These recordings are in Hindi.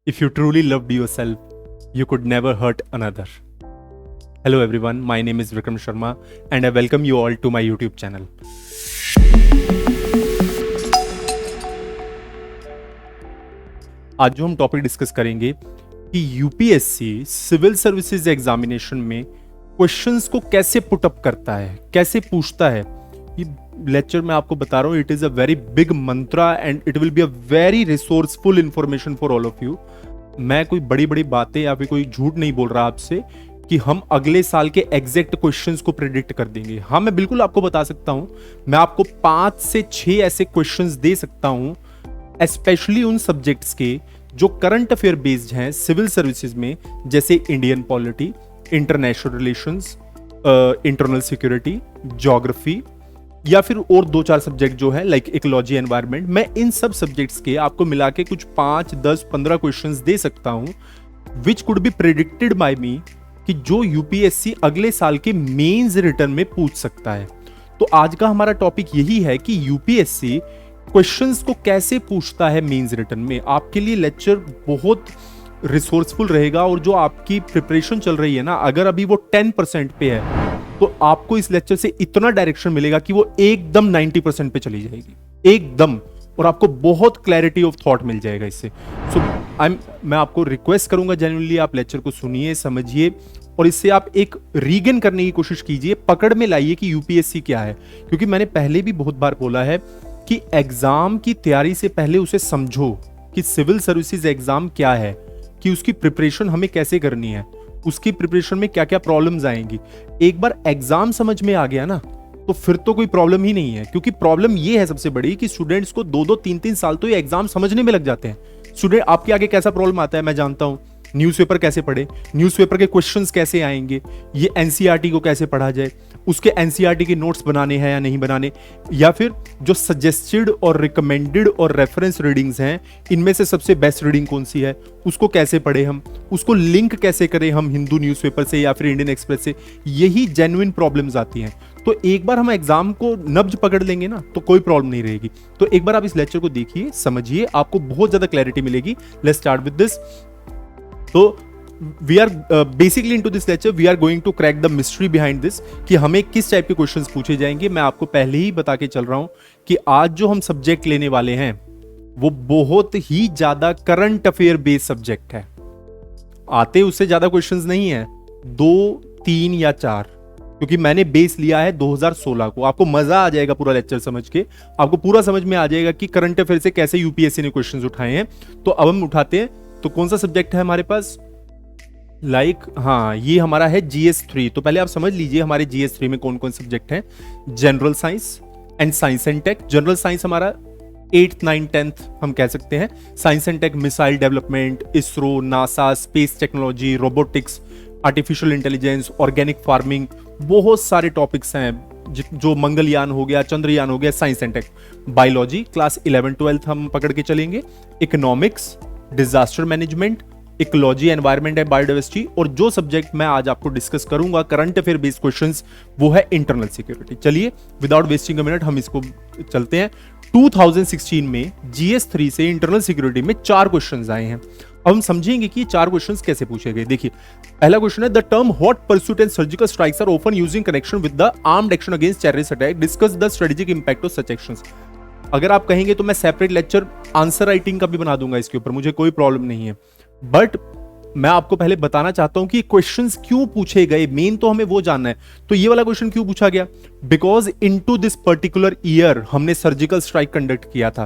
If you truly loved yourself, you could never hurt another. Hello everyone, my name is Vikram Sharma and I welcome you all to my YouTube channel. आज जो हम टॉपिक डिस्कस करेंगे कि यूपीएससी सिविल सर्विसेज एग्जामिनेशन में क्वेश्चंस को कैसे पुट अप करता है, कैसे पूछता है। ये लेक्चर मैं आपको बता रहा हूँ, it is a very big Mantra and it will be a very resourceful information for all of you. मैं कोई बड़ी बड़ी बातें या फिर कोई झूठ नहीं बोल रहा आपसे कि हम अगले साल के एग्जैक्ट क्वेश्चंस को प्रेडिक्ट कर देंगे। हाँ, मैं बिल्कुल आपको बता सकता हूं, मैं आपको 5 से 6 ऐसे क्वेश्चंस दे सकता हूं, स्पेशली उन सब्जेक्ट्स के जो करंट अफेयर बेस्ड हैं सिविल सर्विसेज में, जैसे Indian polity, international relations, internal security, geography, या फिर और 2-4 सब्जेक्ट जो है लाइक इकोलॉजी, एनवायरनमेंट। मैं इन सब सब्जेक्ट्स के आपको मिला के कुछ 5, 10, 15 क्वेश्चंस दे सकता हूं which could be predicted by me कि जो यूपीएससी अगले साल के मेंस रिटर्न में पूछ सकता है। तो आज का हमारा टॉपिक यही है कि यूपीएससी क्वेश्चंस को कैसे पूछता है मेंस रिटर्न में। आपके लिए लेक्चर बहुत रिसोर्सफुल रहेगा और जो आपकी प्रिपरेशन चल रही है ना, अगर अभी वो 10% पे है तो आपको इस लेक्चर से इतना डायरेक्शन मिलेगा कि वो एकदम 90% पे चली जाएगी, एकदम, और आपको बहुत क्लैरिटी ऑफ थॉट मिल जाएगा इससे। मैं आपको रिक्वेस्ट करूंगा जेन्युइनली आप लेक्चर को सुनिए, समझिए और इससे आप एक रीगेन करने की कोशिश कीजिए, पकड़ में लाइए कि यूपीएससी क्या है। क्योंकि मैंने पहले भी बहुत बार बोला है कि एग्जाम की तैयारी से पहले उसे समझो कि सिविल सर्विसेज एग्जाम क्या है, कि उसकी प्रिपरेशन हमें कैसे करनी है, उसकी प्रिपरेशन में क्या क्या प्रॉब्लम्स आएंगी। एक बार एग्जाम समझ में आ गया ना तो फिर तो कोई प्रॉब्लम ही नहीं है। क्योंकि प्रॉब्लम ये है सबसे बड़ी कि स्टूडेंट्स को 2-2, 3-3 साल तो ये एग्जाम समझने में लग जाते हैं। स्टूडेंट, आपके आगे कैसा प्रॉब्लम आता है मैं जानता हूं। न्यूज़पेपर कैसे पढ़े, न्यूज़पेपर के क्वेश्चंस कैसे आएंगे, ये एनसीईआरटी को कैसे पढ़ा जाए, उसके एनसीईआरटी के नोट्स बनाने हैं या नहीं बनाने, या फिर जो सजेस्टेड और रिकमेंडेड और रेफरेंस रीडिंग्स हैं इनमें से सबसे बेस्ट रीडिंग कौन सी है, उसको कैसे पढ़े हम, उसको लिंक कैसे करें हम हिंदू न्यूज़पेपर से या फिर इंडियन एक्सप्रेस से। यही जेन्युइन प्रॉब्लम्स आती हैं। तो एक बार हम एग्जाम को नब्ज पकड़ लेंगे ना तो कोई प्रॉब्लम नहीं रहेगी। तो एक बार आप इस लेक्चर को देखिए, समझिए, आपको बहुत ज्यादा क्लैरिटी मिलेगी। Let's start with this. तो we are basically into this lecture we are going to crack the mystery behind this कि हमें किस टाइप के क्वेश्चंस पूछे जाएंगे। मैं आपको पहले ही बता के चल रहा हूं कि आज जो हम सब्जेक्ट लेने वाले हैं वो बहुत ही ज्यादा करंट अफेयर बेस्ड सब्जेक्ट है। आते उससे ज्यादा क्वेश्चंस नहीं है, 2, 3 या 4, क्योंकि मैंने बेस लिया है 2016 को। आपको मजा आ जाएगा पूरा लेक्चर समझ के, आपको पूरा समझ में आ जाएगा कि करंट अफेयर से कैसे यूपीएससी ने क्वेश्चंस उठाए हैं। तो अब हम उठाते हैं। तो कौन सा सब्जेक्ट है हमारे पास, हाँ, ये हमारा है GS3। तो पहले आप समझ लीजिए हमारे GS3 में कौन कौन सब्जेक्ट हैं। General science and science and tech. General science हमारा 8th, 9th, 10th हम कह सकते हैं। Science and tech missile development, ISRO, NASA, space technology, robotics, artificial intelligence, organic farming, बहुत सारे टॉपिक्स हैं जो मंगलयान हो गया, चंद्रयान हो गया, science and tech. Biology class 11, 12 हम पकड़ के चलेंगे। Economics, disaster management, ecology, environment and biodiversity, और जो सब्जेक्ट मैं आज आपको डिस्कस करूंगा करंट अफेयर बेस्ड क्वेश्चंस, वो है इंटरनल सिक्योरिटी। चलिए विदाउट वेस्टिंग अ मिनट हम इसको चलते हैं। 2016 में GS3 से इंटरनल सिक्योरिटी में 4 क्वेश्चंस आए हैं। अब हम समझेंगे कि ये 4 क्वेश्चंस कैसे पूछे गए। देखिए, पहला क्वेश्चन है, the term hot pursuit and surgical strikes are often using connection with the armed action against terrorist attack, discuss the strategic impact of such actions. अगर आप कहेंगे तो मैं सेपरेट लेक्चर आंसर राइटिंग का भी बना दूंगा इसके ऊपर, मुझे कोई प्रॉब्लम नहीं है। बट मैं आपको पहले बताना चाहता हूं कि क्वेश्चंस क्यों पूछे गए, मेन तो हमें वो जानना है। तो ये वाला क्वेश्चन क्यों पूछा गया, because into this particular year हमने सर्जिकल स्ट्राइक कंडक्ट किया था।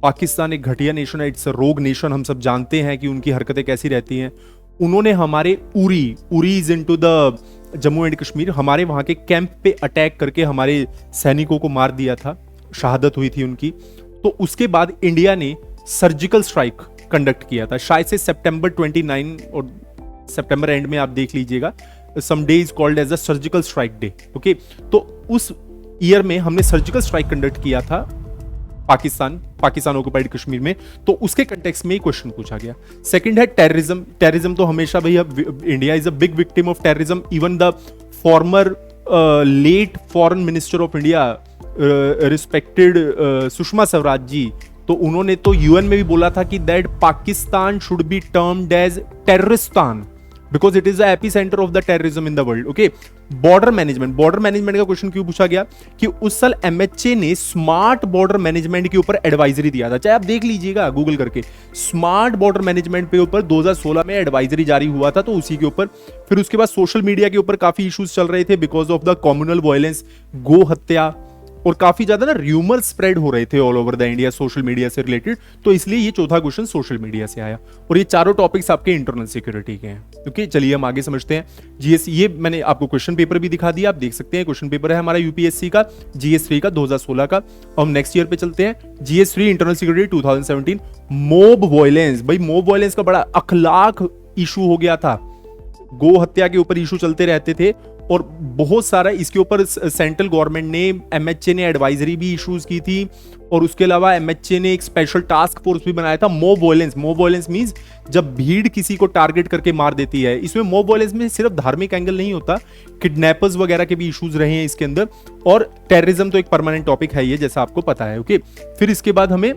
पाकिस्तान एक घटिया नेशन है, इट्स अ रोग नेशन, हम सब जानते हैं कि उनकी हरकतें कैसी रहती हैं। उन्होंने हमारे Uri is into the Jammu and Kashmir, हमारे वहां के कैंप पे अटैक करके हमारे सैनिकों को मार दिया था, शहादत हुई थी उनकी। तो उसके बाद इंडिया ने सर्जिकल स्ट्राइक कंडक्ट किया था, शायद से सितंबर 29 और सितंबर एंड में, आप देख लीजिएगा, some day is called as a surgical strike day. Okay, तो उस ईयर में हमने सर्जिकल स्ट्राइक कंडक्ट किया था पाकिस्तान ऑक्युपाइड कश्मीर में। तो उसके कंटेक्स्ट में ही क्वेश्चन पूछा गया। सेकंड है टेररिज्म तो हमेशा भैया, India is a big victim of terrorism. Even the former late foreign minister of India respected Sushma Swaraj ji तो उन्होंने तो यूएन में भी बोला था कि that Pakistan should be termed as Terroristan because it is the epicentre of the terrorism in the world. Okay, border management का क्वेश्चन क्यों पूछा गया कि उस साल एमएचए ने स्मार्ट बॉर्डर मैनेजमेंट के ऊपर एडवाइजरी दिया था, चाहे आप देख लीजिएगा गूगल करके, स्मार्ट बॉर्डर मैनेजमेंट पे ऊपर 2016 में एडवाइजरी जारी हुआ था, तो उसी के ऊपर फिर उसके बाद सोशल मीडिया के ऊपर काफी इश्यूज चल रहे थे because of the communal violence, गो हत्या, और काफी ज्यादा ना र्यूमर स्प्रेड हो रहे थे all over the India social media से रिलेटेड, तो इसलिए ये चौथा क्वेश्चन सोशल मीडिया से आया। और ये चारों टॉपिक्स आपके इंटरनल सिक्योरिटी के हैं। ओके, चलिए हम आगे समझते हैं जीएस। ये मैंने आपको क्वेश्चन पेपर भी दिखा दिया, आप देख सकते हैं क्वेश्चन पेपर है हमारा यूपीएससी का जीएस3 का 2016 का। हम नेक्स्ट ईयर पे चलते हैं, जीएस3 इंटरनल सिक्योरिटी 2017। मोब वायलेंस, भाई मोब वायलेंस का बड़ा अखलाक इशू हो गया था, गो हत्या के ऊपर इशू चलते रहते थे और बहुत सारा इसके ऊपर सेंट्रल गवर्नमेंट ने, एमएचए ने एडवाइजरी भी इश्यूज की थी, और उसके अलावा एमएचए ने एक स्पेशल टास्क फोर्स भी बनाया था। मोब वायलेंस मींस जब भीड़ किसी को टारगेट करके मार देती है। इसमें मोब वायलेंस में सिर्फ धार्मिक एंगल नहीं होता, किडनैपर्स वगैरह के भी इश्यूज रहे हैं इसके अंदर, और टेररिज्म तो एक परमानेंट टॉपिक है ये, जैसा आपको पता है। ओके, फिर इसके बाद हमें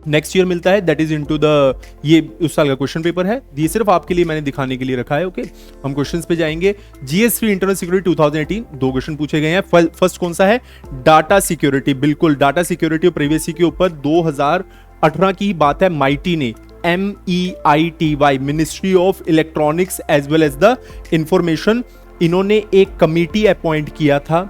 नेक्स्ट ईयर मिलता है, दैट इज इनटू द, ये उस साल का क्वेश्चन पेपर है, ये सिर्फ आपके लिए मैंने दिखाने के लिए रखा है। ओके, हम क्वेश्चंस पे जाएंगे। जीएस3 इंटरनल सिक्योरिटी 2018, दो क्वेश्चन पूछे गए हैं। फर्स्ट कौन सा है? Data security. बिल्कुल, डाटा सिक्योरिटी और प्राइवेसी के ऊपर 2018 की बात है। माइटी ने, MEITY, ministry of electronics as well as the information, इन्होंने एक कमिटी अपॉइंट किया था।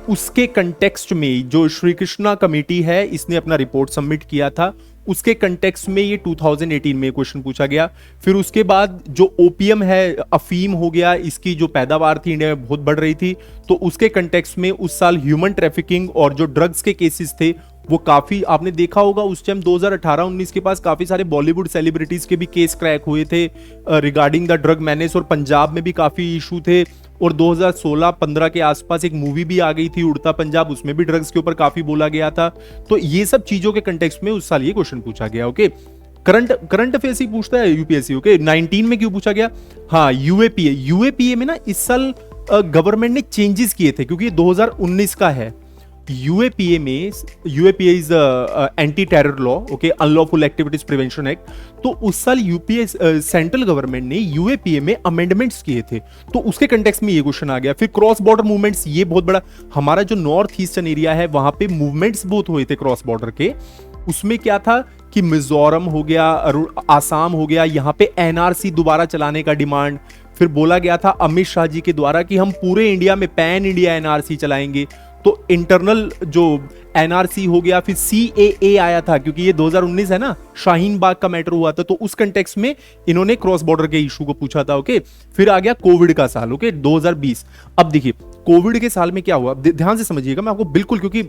उसके कंटेक्स्ट में जो श्री कृष्णा कमेटी है, इसने अपना रिपोर्ट सबमिट किया था, उसके कंटेक्स्ट में ये 2018 में क्वेश्चन पूछा गया। फिर उसके बाद जो ओपीएम है, अफीम हो गया, इसकी जो पैदावार थी इंडिया में बहुत बढ़ रही थी, तो उसके कंटेक्स्ट में उस साल ह्यूमन ट्रैफिकिंग और जो ड्रग्स के केसेस थे वो काफी, आपने देखा होगा उस टाइम 2018-19 के पास काफी सारे बॉलीवुड सेलिब्रिटीज के भी केस क्रैक हुए थे रिगार्डिंग द ड्रग मैनेज, और पंजाब में भी काफी इशू थे। और 2016-15 के आसपास एक मूवी भी आ गई थी उड़ता पंजाब, उसमें भी ड्रग्स के ऊपर काफी बोला गया था। तो ये सब चीजों के कंटेक्स्ट में उस साल ये क्वेश्चन पूछा गया। ओके, करंट अफेयर्स ही पूछता है यूपीएससी। ओके, 19 में क्यों पूछा गया? हाँ, यूएपीए में ना इस साल गवर्नमेंट ने चेंजेस किए थे, क्योंकि 2019 का है। यूएपीए में, UAPA is anti terror law, okay, unlawful activities prevention act. तो उस साल यूपीए सेंट्रल गवर्नमेंट ने यूएपीए में अमेंडमेंट्स किए थे, तो उसके कंटेक्स्ट में ये क्वेश्चन आ गया। फिर क्रॉस बॉर्डर मूवमेंट्स, ये बहुत बड़ा, हमारा जो नॉर्थ ईस्टर्न एरिया है वहां पे मूवमेंट्स बहुत हुए थे क्रॉस बॉर्डर के। उसमें क्या था कि मिजोरम हो गया, आसाम हो गया, यहाँ पे एनआरसी दोबारा चलाने का डिमांड। फिर बोला गया था अमित शाह जी के द्वारा कि हम पूरे इंडिया में पैन इंडिया एनआरसी चलाएंगे। तो इंटरनल जो एनआरसी हो गया, फिर सीएए आया था, क्योंकि ये 2019 है ना, शाहीन बाग का मैटर हुआ था, तो उस कंटेक्स्ट में इन्होंने क्रॉस बॉर्डर के इशू को पूछा था। ओके, फिर आ गया कोविड का साल, ओके, 2020। अब देखिए कोविड के साल में क्या हुआ, ध्यान से समझिएगा, मैं आपको बिल्कुल, क्योंकि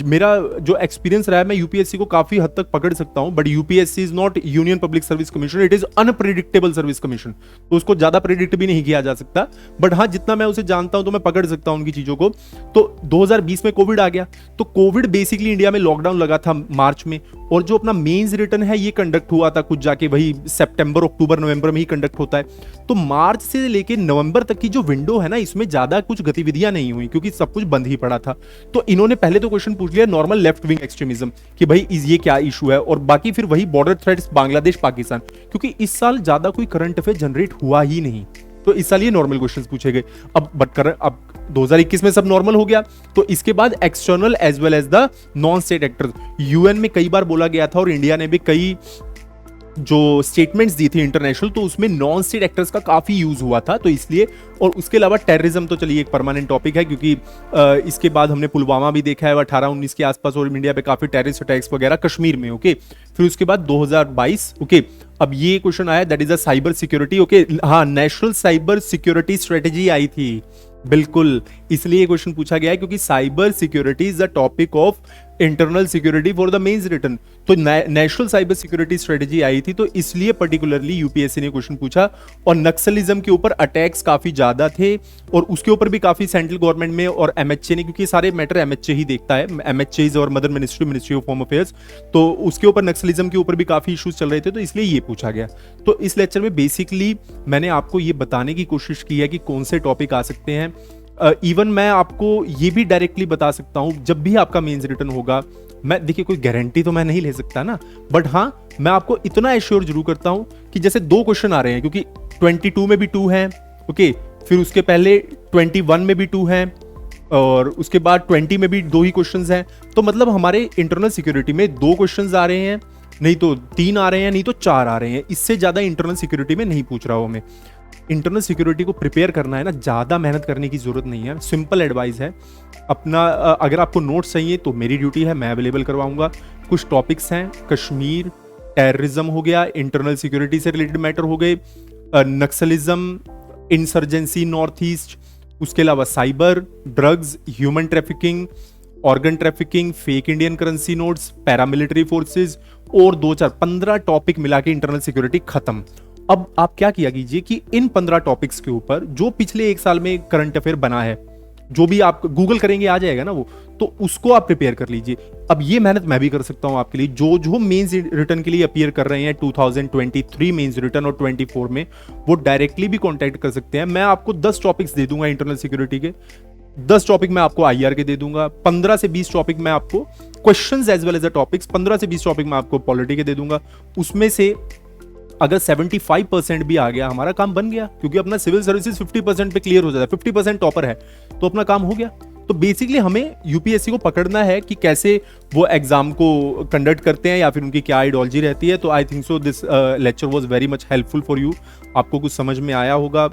मेरा जो एक्सपीरियंस रहा है, मैं यूपीएससी को काफी हद तक पकड़ सकता हूं, but UPSC is not union public service commission, it is unpredictable service commission, तो उसको ज्यादा प्रेडिक्ट भी नहीं किया जा सकता। बट हाँ, जितना मैं उसे जानता हूं तो मैं पकड़ सकता हूं उनकी चीजों को। तो 2020 में कोविड आ गया, तो कोविड बेसिकली इंडिया में लॉकडाउन लगा था मार्च में, और जो अपना मेंस रिटर्न है ये कंडक्ट हुआ था कुछ जाके वही सितंबर, अक्टूबर, नवंबर में ही कंडक्ट होता है। तो मार्च से लेके नवंबर तक की जो विंडो है ना, इसमें ज्यादा कुछ गतिविधियां नहीं हुई, क्योंकि सब कुछ बंद ही पड़ा था। तो इन्होंने पहले तो क्वेश्चन पूछ लिया नॉर्मल लेफ्ट विंग एक्सट्रीमिज्म कि भाई ये क्या इशू है, और बाकी फिर वही बॉर्डर थ्रेट्स बांग्लादेश पाकिस्तान, क्योंकि इस साल ज्यादा कोई करंट अफेयर जनरेट हुआ ही नहीं, तो इस साल ये नॉर्मल क्वेश्चंस पूछे गए। अब 2021 में सब नॉर्मल हो गया, तो इसके बाद external as well as the non state actors, UN में कई बार बोला गया था और इंडिया ने भी कई जो स्टेटमेंट्स दी थी इंटरनेशनल, तो उसमें नॉन स्टेट एक्टर्स का काफी यूज हुआ था, तो इसलिए। और उसके अलावा टेररिज्म तो चलिए एक परमानेंट टॉपिक है, क्योंकि इसके बाद हमने पुलवामा भी देखा है 18-19 के आसपास, और इंडिया पे काफी टेररिस्ट अटैक्स वगैरह कश्मीर में। ओके, फिर उसके बाद 2022, ओके, अब ये क्वेश्चन आया, that is a cyber security. Okay, हाँ, नेशनल साइबर सिक्योरिटी स्ट्रेटेजी आई थी, बिल्कुल, इसलिए क्वेश्चन पूछा गया है, क्योंकि cyber security is the topic of internal security for the mains written. तो नेशनल साइबर सिक्योरिटी स्ट्रेटेजी आई थी, तो इसलिए पर्टिकुलरली यूपीएससी ने क्वेश्चन पूछा। और नक्सलिज्म के ऊपर अटैक्स काफी ज्यादा थे, और उसके ऊपर भी काफी सेंट्रल गवर्नमेंट में और एमएचए ने, क्योंकि सारे मैटर एमएचए ही देखता है, एमएचए इज और mother ministry of home affairs, तो उसके ऊपर नक्सलिज्म के ऊपर भी काफी इश्यूज चल रहे थे, तो इसलिए ये पूछा गया। तो इस लेक्चर में बेसिकली मैंने आपको ये बताने की कोशिश की है कि कौन से टॉपिक आ सकते हैं इवन मैं आपको ये भी डायरेक्टली बता सकता हूँ, जब भी आपका मेंस रिटर्न होगा, मैं देखिए कोई गारंटी तो मैं नहीं ले सकता ना, बट हाँ मैं आपको इतना एश्योर जरूर करता हूँ कि जैसे 2 क्वेश्चन आ रहे हैं, क्योंकि 22 में भी 2 हैं, ओके, फिर उसके पहले 21 में भी 2 हैं, और उसके बाद 20 में भी 2 ही क्वेश्चंस हैं, तो मतलब हमारे इंटरनल सिक्योरिटी में 2 क्वेश्चंस आ रहे हैं, नहीं तो 3 आ रहे हैं, नहीं तो 4 आ रहे हैं, इससे ज्यादा इंटरनल सिक्योरिटी में नहीं पूछ रहा हूं मैं। इंटरनल सिक्योरिटी को प्रिपेयर करना है ना, ज़्यादा मेहनत करने की ज़रूरत नहीं है, सिंपल एडवाइस है अपना। अगर आपको नोट्स चाहिए तो मेरी ड्यूटी है, मैं अवेलेबल करवाऊंगा। कुछ टॉपिक्स हैं, कश्मीर, टेररिज्म हो गया, इंटरनल सिक्योरिटी से रिलेटेड मैटर हो गए, नक्सलिज्म, इंसर्जेंसी नॉर्थ ईस्ट, उसके अलावा cyber, drugs, human trafficking, organ trafficking, fake Indian currency notes, paramilitary forces, और 2 4 15 टॉपिक मिला के इंटरनल सिक्योरिटी खत्म। अब आप क्या किया कीजिए कि इन 15 टॉपिक्स के ऊपर जो पिछले 1 साल में करंट अफेयर बना है, जो भी आप गूगल करेंगे आ जाएगा ना वो, तो उसको आप प्रिपेयर कर लीजिए। अब ये मेहनत मैं भी कर सकता हूं आपके लिए, जो जो मेंस रिटर्न के लिए अपीयर कर रहे हैं 2023 मेंस रिटर्न और 24 में, वो डायरेक्टली भी कांटेक्ट कर सकते हैं। मैं आपको 10 टॉपिक्स दे दूंगा इंटरनल सिक्योरिटी के, 10 टॉपिक मैं आपको आईआर के दे दूंगा, 15 से 20 टॉपिक मैं आपको questions as well as the topics, 15 से 20 टॉपिक मैं आपको पॉलिटी के दे दूंगा। उसमें से अगर 75% भी आ गया, हमारा काम बन गया, क्योंकि अपना सिविल सर्विसेज 50% पे क्लियर हो जाता है, 50% टॉपर है तो अपना काम हो गया। तो बेसिकली हमें यूपीएससी को पकड़ना है कि कैसे वो एग्जाम को कंडक्ट करते हैं, या फिर उनकी क्या आइडियोलॉजी रहती है। तो I think so this lecture was very much helpful for you. आपको कुछ समझ में आया होगा,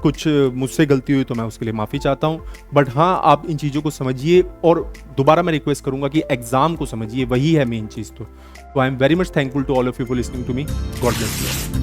कुछ मुझसे गलती हुई तो मैं उसके लिए माफ़ी चाहता हूँ, बट हाँ आप इन चीज़ों को समझिए, और दोबारा मैं रिक्वेस्ट करूंगा कि एग्जाम को समझिए, वही है मेन चीज़। तो I am very much thankful to all of you for listening to me. God bless you.